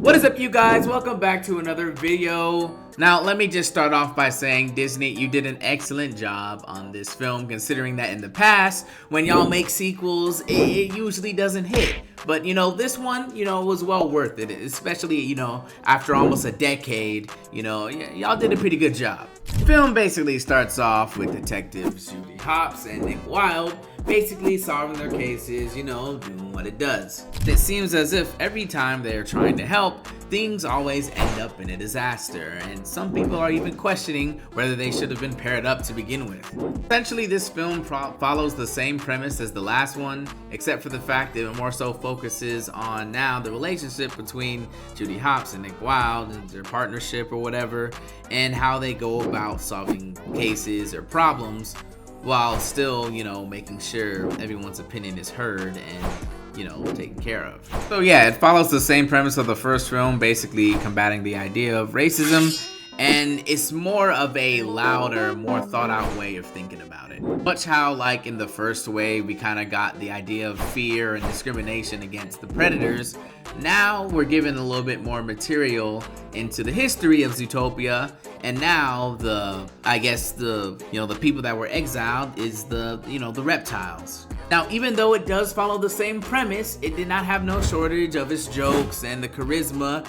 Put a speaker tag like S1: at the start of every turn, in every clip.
S1: What is up, you guys? Welcome back to another video. Now, let me just start off by saying, Disney, you did an excellent job on this film, considering that in the past, when y'all make sequels, it usually doesn't hit. But, this one, was well worth it, especially, after almost a decade, y'all did a pretty good job. The film basically starts off with detectives Judy Hopps and Nick Wilde basically solving their cases, doing what it does. It seems as if every time they're trying to help, things always end up in a disaster, and some people are even questioning whether they should have been paired up to begin with. Essentially, this film follows the same premise as the last one, except for the fact that it more so focuses on now the relationship between Judy Hopps and Nick Wilde and their partnership or whatever, and how they go about solving cases or problems while still, making sure everyone's opinion is heard and taken care of. So yeah, it follows the same premise of the first film, basically combating the idea of racism, and it's more of a louder, more thought out way of thinking about it. Much how, like in the first way, we kind of got the idea of fear and discrimination against the predators, now we're given a little bit more material into the history of Zootopia, and now the people that were exiled is the reptiles. Now, even though it does follow the same premise, it did not have no shortage of its jokes and the charisma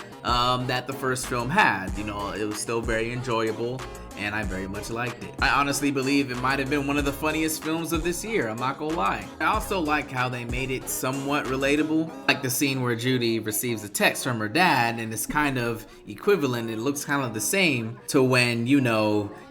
S1: that the first film had. It was still very enjoyable, and I very much liked it. I honestly believe it might have been one of the funniest films of this year, I'm not gonna lie. I also like how they made it somewhat relatable, like the scene where Judy receives a text from her dad, and it's kind of equivalent, it looks kind of the same to when,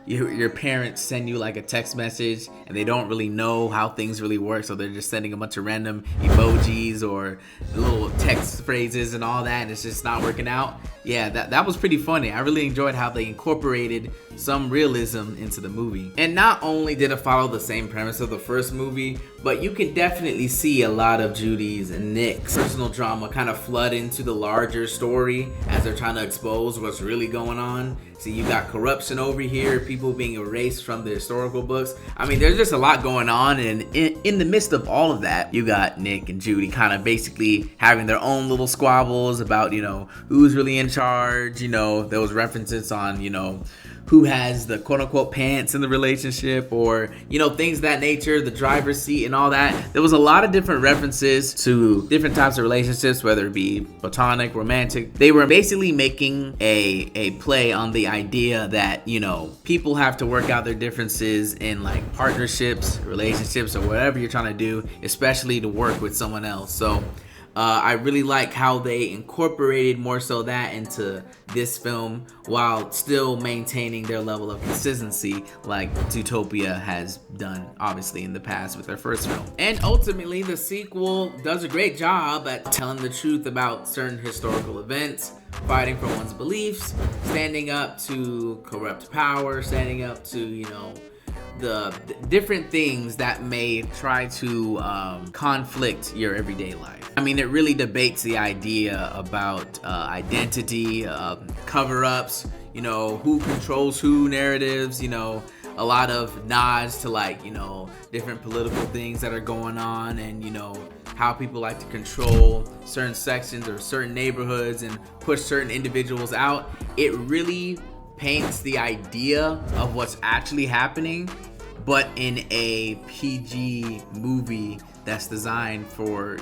S1: your parents send you like a text message and they don't really know how things really work, so they're just sending a bunch of random emojis or little text phrases and all that, and it's just not working out. Yeah, that was pretty funny. I really enjoyed how they incorporated some realism into the movie. And not only did it follow the same premise of the first movie, but you can definitely see a lot of Judy's and Nick's personal drama kind of flood into the larger story as they're trying to expose what's really going on. See, you got corruption over here, people being erased from the historical books. I mean, there's just a lot going on, and in the midst of all of that, you got Nick and Judy kind of basically having their own little squabbles about, who's really in charge. There was references on, who has the quote-unquote pants in the relationship, or things of that nature, the driver's seat and all that. There was a lot of different references to different types of relationships, whether it be platonic, romantic. They were basically making a play on the idea that people have to work out their differences in like partnerships, relationships, or whatever you're trying to do, especially to work with someone else. So I really like how they incorporated more so that into this film while still maintaining their level of consistency like Zootopia has done obviously in the past with their first film. And ultimately, the sequel does a great job at telling the truth about certain historical events, fighting for one's beliefs, standing up to corrupt power, standing up to, the different things that may try to conflict your everyday life. I mean, it really debates the idea about identity, cover-ups, who controls who narratives, a lot of nods to like, different political things that are going on, and, how people like to control certain sections or certain neighborhoods and push certain individuals out. It really paints the idea of what's actually happening, but in a PG movie that's designed for,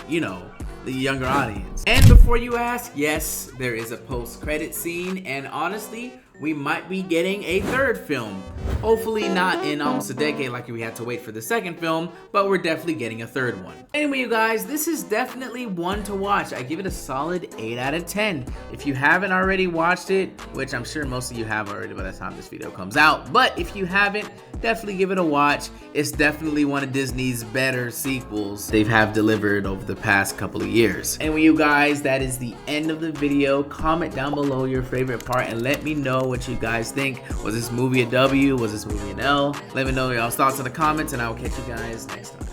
S1: the younger audience. And before you ask, yes, there is a post-credit scene, and honestly, we might be getting a third film. Hopefully not in almost a decade like we had to wait for the second film, but we're definitely getting a third one. Anyway, you guys, this is definitely one to watch. I give it a solid 8 out of 10. If you haven't already watched it, which I'm sure most of you have already by the time this video comes out, but if you haven't, definitely give it a watch. It's definitely one of Disney's better sequels they have delivered over the past couple of years. Anyway, you guys, that is the end of the video. Comment down below your favorite part and let me know what you guys think. Was this movie a W? Was this movie an L? Let me know y'all's thoughts in the comments, and I will catch you guys next time.